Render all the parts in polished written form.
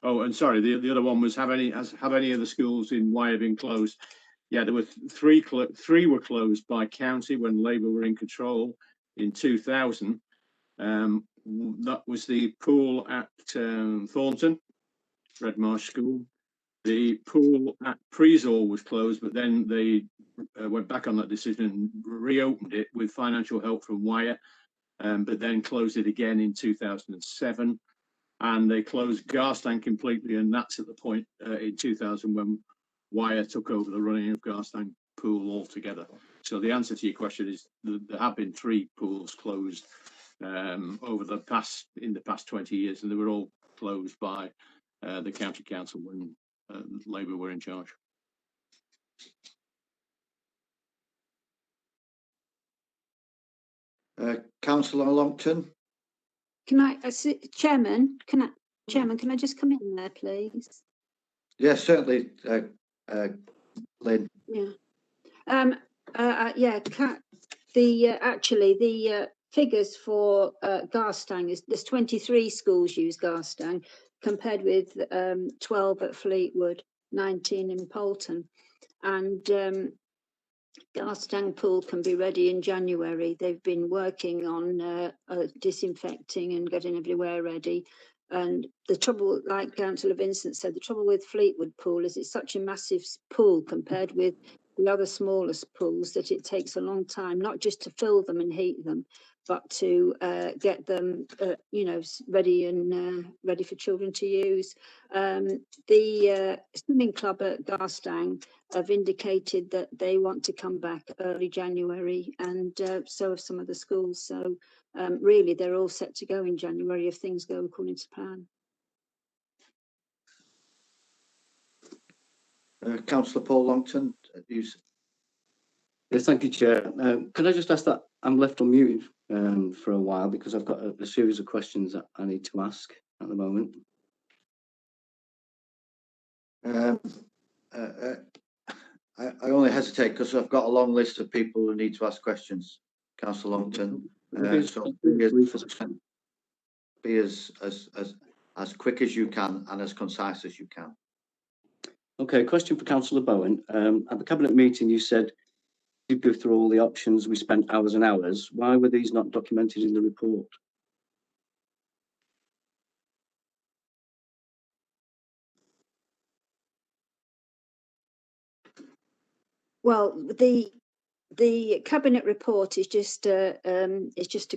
Oh, and sorry, the other one was have any of the schools in Wyre been closed? Yeah, there were three were closed by county when Labour were in control in 2000. That was the pool at Thornton, Redmarsh School. The pool at Preesall was closed, but then they went back on that decision and reopened it with financial help from Wyre, but then closed it again in 2007. And they closed Garstang completely, and that's at the point in 2000 when Wyre took over the running of Garstang pool altogether. So the answer to your question is there have been 3 pools closed over the past 20 years, and they were all closed by the county council when Labour were in charge. Councillor Longton. Can I, Chairman? Can I just come in there, please? Yes, certainly, Lynn. Yeah. Yeah. Actually, the figures for Garstang is there's 23 schools use Garstang, compared with 12 at Fleetwood, 19 in Poulton, and Garstang pool can be ready in January. They've been working on disinfecting and getting everywhere ready. And the trouble, like Councillor Vincent said, the trouble with Fleetwood pool is it's such a massive pool compared with the other smallest pools that it takes a long time, not just to fill them and heat them, but to get them, you know, ready and ready for children to use. The swimming club at Garstang have indicated that they want to come back early January, and so have some of the schools. So really, they're all set to go in January if things go according to plan. Councillor Paul Longton. Yes, thank you, Chair. Can I just ask that I'm left on mute for a while because I've got a series of questions that I need to ask at the moment. I only hesitate because I've got a long list of people who need to ask questions, Councillor Longton. So be as quick as you can and as concise as you can. Okay, question for Councillor Bowen. At the Cabinet meeting, you said you go through all the options. We spent hours and hours. Why were these not documented in the report? Well, the cabinet report is just a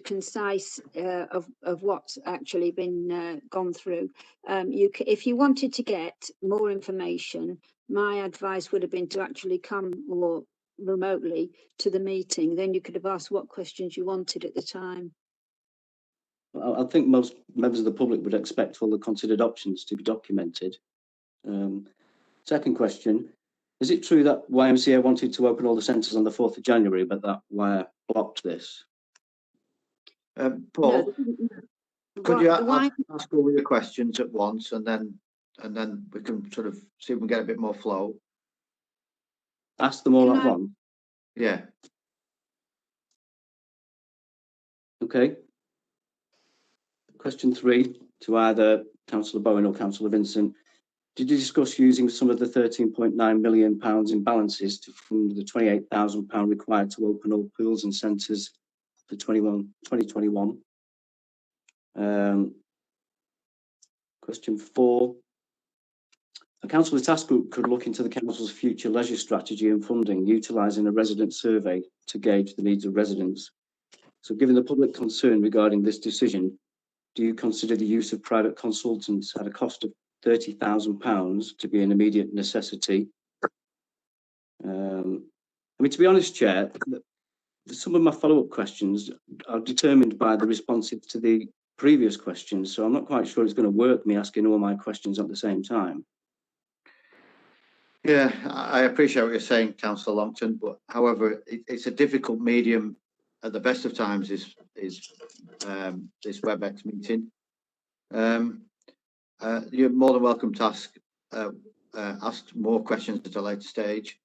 concise of what's actually been gone through. If you wanted to get more information, my advice would have been to actually come more remotely to the meeting. Then you could have asked what questions you wanted at the time. I think most members of the public would expect all the considered options to be documented. Second question. Is it true that YMCA wanted to open all the centres on the 4th of January, but that Wyre blocked this? Paul, could you ask all your questions at once, and then we can sort of see if we can get a bit more flow? Ask them all at once? Yeah. Okay. Question 3 to either Councillor Bowen or Councillor Vincent. Did you discuss using some of the £13.9 million in balances to fund the £28,000 required to open all pools and centres for 2021? Question 4. A councillor task group could look into the council's future leisure strategy and funding, utilising a resident survey to gauge the needs of residents. So given the public concern regarding this decision, do you consider the use of private consultants at a cost of £30,000 to be an immediate necessity? I mean, to be honest, Chair, some of my follow-up questions are determined by the responses to the previous questions, so I'm not quite sure it's going to work, me asking all my questions at the same time. Yeah, I appreciate what you're saying, Councillor Longton, but however, it's a difficult medium at the best of times is this WebEx meeting. You're more than welcome to ask more questions at a later stage.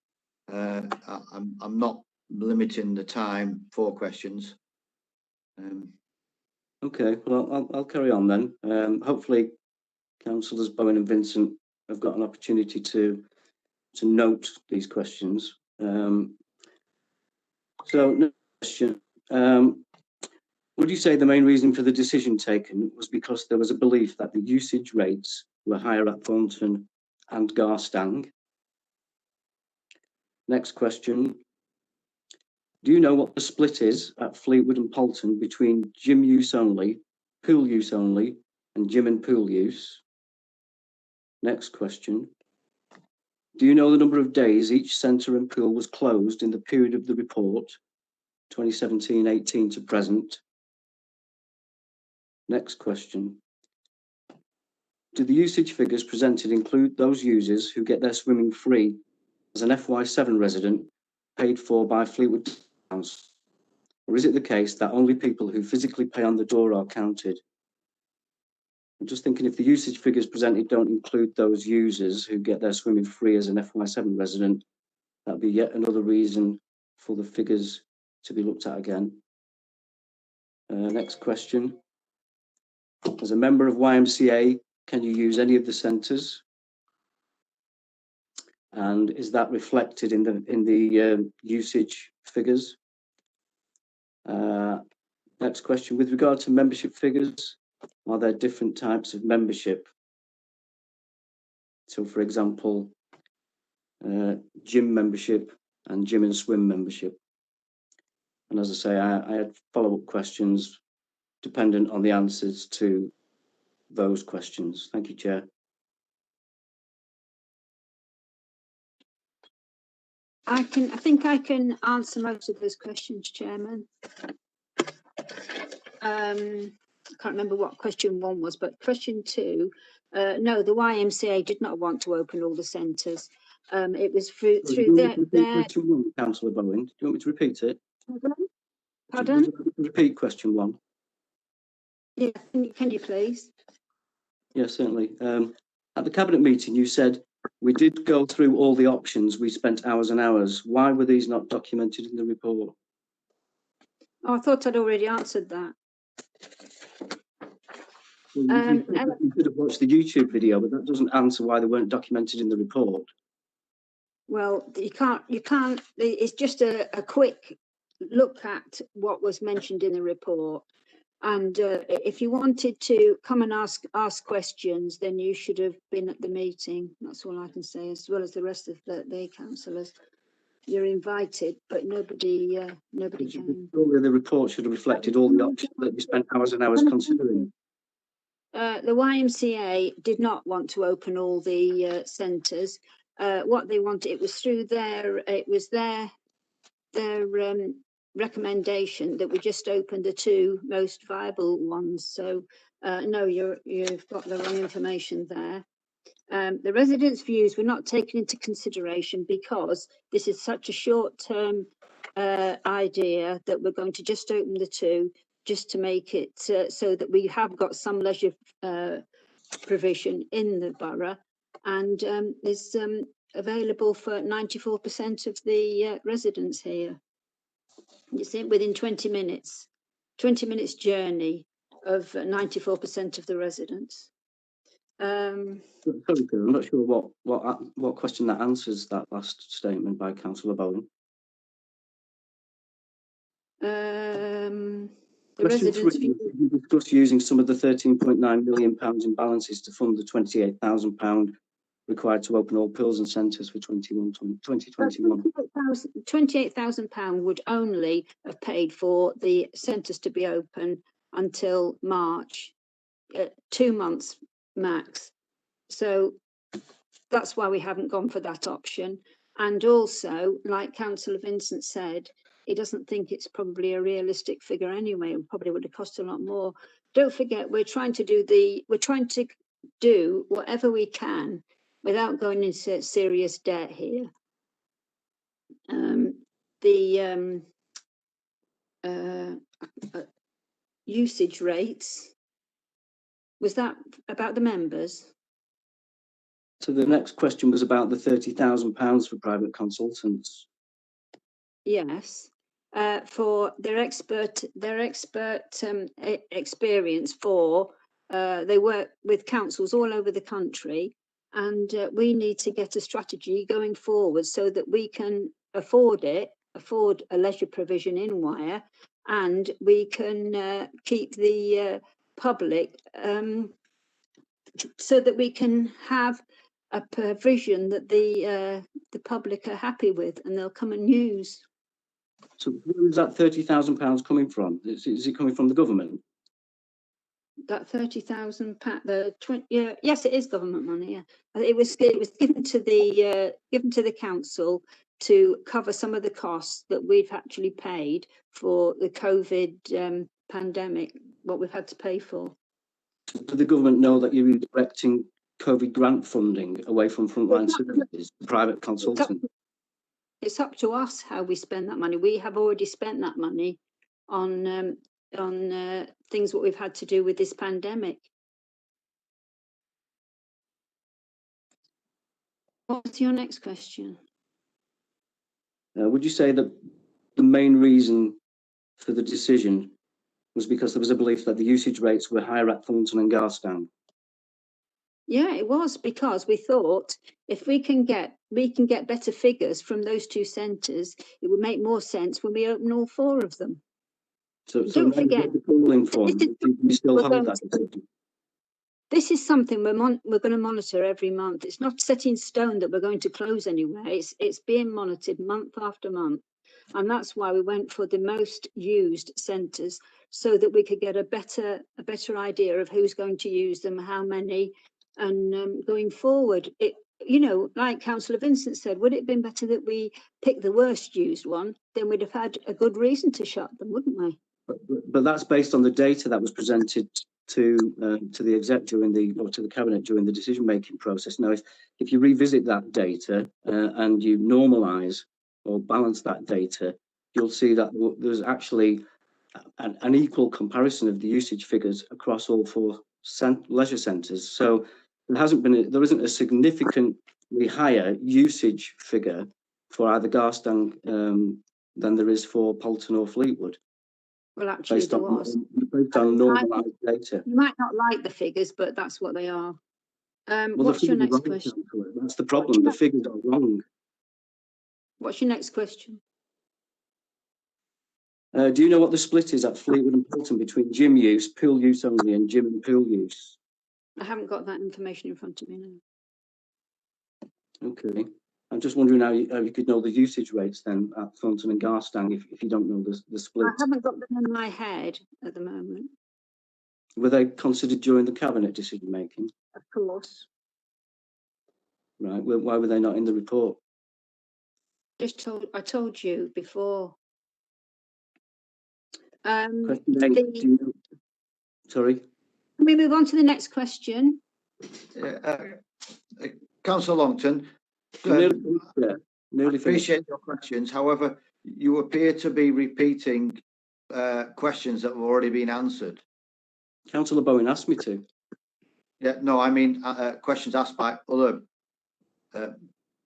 I'm not limiting the time for questions. Okay, well, I'll carry on then. Hopefully Councillors Bowen and Vincent have got an opportunity to note these questions. So, no question. Would you say the main reason for the decision taken was because there was a belief that the usage rates were higher at Thornton and Garstang? Next question. Do you know what the split is at Fleetwood and Poulton between gym use only, pool use only, and gym and pool use? Next question. Do you know the number of days each centre and pool was closed in the period of the report, 2017-18 to present? Next question. Do the usage figures presented include those users who get their swimming free as an FY7 resident paid for by Fleetwood Council? Or is it the case that only people who physically pay on the door are counted? I'm just thinking if the usage figures presented don't include those users who get their swimming free as an FY7 resident, that'd be yet another reason for the figures to be looked at again. Next question. As a member of YMCA, can you use any of the centres? And is that reflected in the usage figures? Next question. With regard to membership figures, are there different types of membership? So, for example, gym membership and gym and swim membership. And as I say, I had follow-up questions dependent on the answers to those questions. Thank you, Chair. I think I can answer most of those questions, Chairman. I can't remember what question 1 was, but question 2, no, the YMCA did not want to open all the centres. It was through their Question 1, Councillor Bowen. Do you want me to repeat it? Pardon? Repeat question 1. Yeah, can you please? Yes, certainly. At the Cabinet meeting, you said, we did go through all the options. We spent hours and hours. Why were these not documented in the report? Oh, I thought I'd already answered that. Well, you could have watched the YouTube video, but that doesn't answer why they weren't documented in the report. Well, you can't, it's just a quick look at what was mentioned in the report. And if you wanted to come and ask questions, then you should have been at the meeting. That's all I can say, as well as the rest of the councillors. You're invited, but nobody came. Surely the report should have reflected all the options that we spent hours and hours considering. The YMCA did not want to open all the centres. What they wanted, it was through their recommendation that we just opened the 2 most viable ones. So no, you've got the wrong information there. The residents' views were not taken into consideration because this is such a short-term idea that we're going to just open the 2 just to make it so that we have got some leisure provision in the borough, and is available for 94% of the residents here. It's within 20 minutes journey of 94% of the residents. Sorry, I'm not sure what question that answers that last statement by Councillor Bowen. The residents you discussed using some of the £13.9 million in balances to fund the £28,000 required to open all pools and centres for 2021. £28,000 would only have paid for the centres to be open until March, 2 months max. So that's why we haven't gone for that option. And also, like Councillor Vincent said, he doesn't think it's probably a realistic figure anyway, and probably would have cost a lot more. Don't forget, we're trying to do whatever we can without going into serious debt here. The usage rates, was that about the members? So the next question was about the £30,000 for private consultants. Yes, for their experience for They work with councils all over the country, and we need to get a strategy going forward so that we can afford a leisure provision in Wyre, and we can keep the public, so that we can have a provision that the public are happy with, and they'll come and use. So where is that £30,000 coming from? Is it coming from the government? That £30,000, the 20, yeah, yes, it is government money. Yeah, it was given to the council to cover some of the costs that we've actually paid for the COVID pandemic. What we've had to pay for. Does the government know that you're redirecting COVID grant funding away from frontline services, private consultant? It's up to us how we spend that money. We have already spent that money on things what we've had to do with this pandemic. What's your next question? Would you say that the main reason for the decision was because there was a belief that the usage rates were higher at Thornton and Garstang? Yeah, it was, because we thought if we can get better figures from those two centres, it would make more sense when we open all four of them. So Don't forget, the polling from, do you still hold that decision? This is something we're going to monitor every month. It's not set in stone that we're going to close anywhere. It's being monitored month after month, and that's why we went for the most used centres, so that we could get a better idea of who's going to use them, how many, and going forward. You know, like Councillor Vincent said, would it have been better that we picked the worst used one? Then we'd have had a good reason to shut them, wouldn't we? But that's based on the data that was presented to the exec to the cabinet during the decision-making process. Now, if you revisit that data and you normalise or balance that data, you'll see that there's actually an equal comparison of the usage figures across all four leisure centres. So there isn't a significantly higher usage figure for either Garstang than there is for Poulton or Fleetwood. Well, actually, there was. Based on normalised data. You might not like the figures, but that's what they are. What's your next question? That's the problem. The figures are wrong. What's your next question? Do you know what the split is at Fleetwood and Poulton between gym use, pool use only, and gym and pool use? I haven't got that information in front of me now. Okay. I'm just wondering how you could know the usage rates then at Thornton and Garstang if you don't know the split. I haven't got them in my head at the moment. Were they considered during the cabinet decision making? Of course. Right. Why were they not in the report? I told you before. Question 8. Sorry. Can we move on to the next question? Councillor Longton, Nearly appreciate your questions. However, you appear to be repeating questions that have already been answered. Councillor Bowen asked me to. Yeah, no, I mean questions asked by other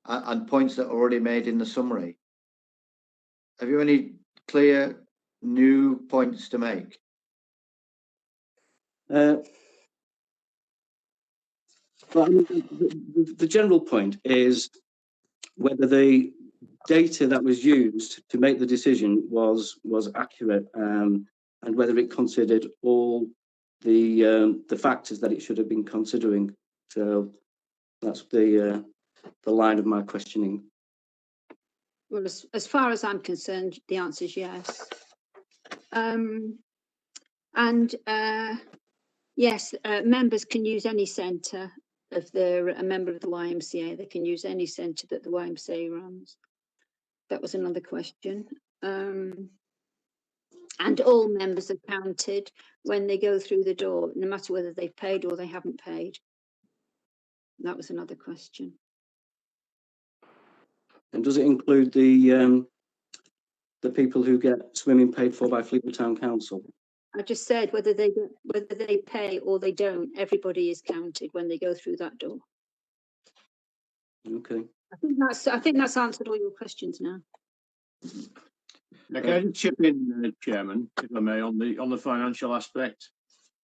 and points that are already made in the summary. Have you any clear new points to make? Well, I mean, the general point is whether the data that was used to make the decision was accurate, and whether it considered all the factors that it should have been considering. So that's the line of my questioning. Well, as far as I'm concerned, the answer is yes. Yes, members can use any centre if they're a member of the YMCA. They can use any centre that the YMCA runs. That was another question. And all members are counted when they go through the door, no matter whether they've paid or they haven't paid. That was another question. And does it include the people who get swimming paid for by Fleetwood Town Council? I just said whether they pay or they don't, everybody is counted when they go through that door. Okay. I think that's answered all your questions now. Okay, I can chip in, Chairman, if I may, on the financial aspect.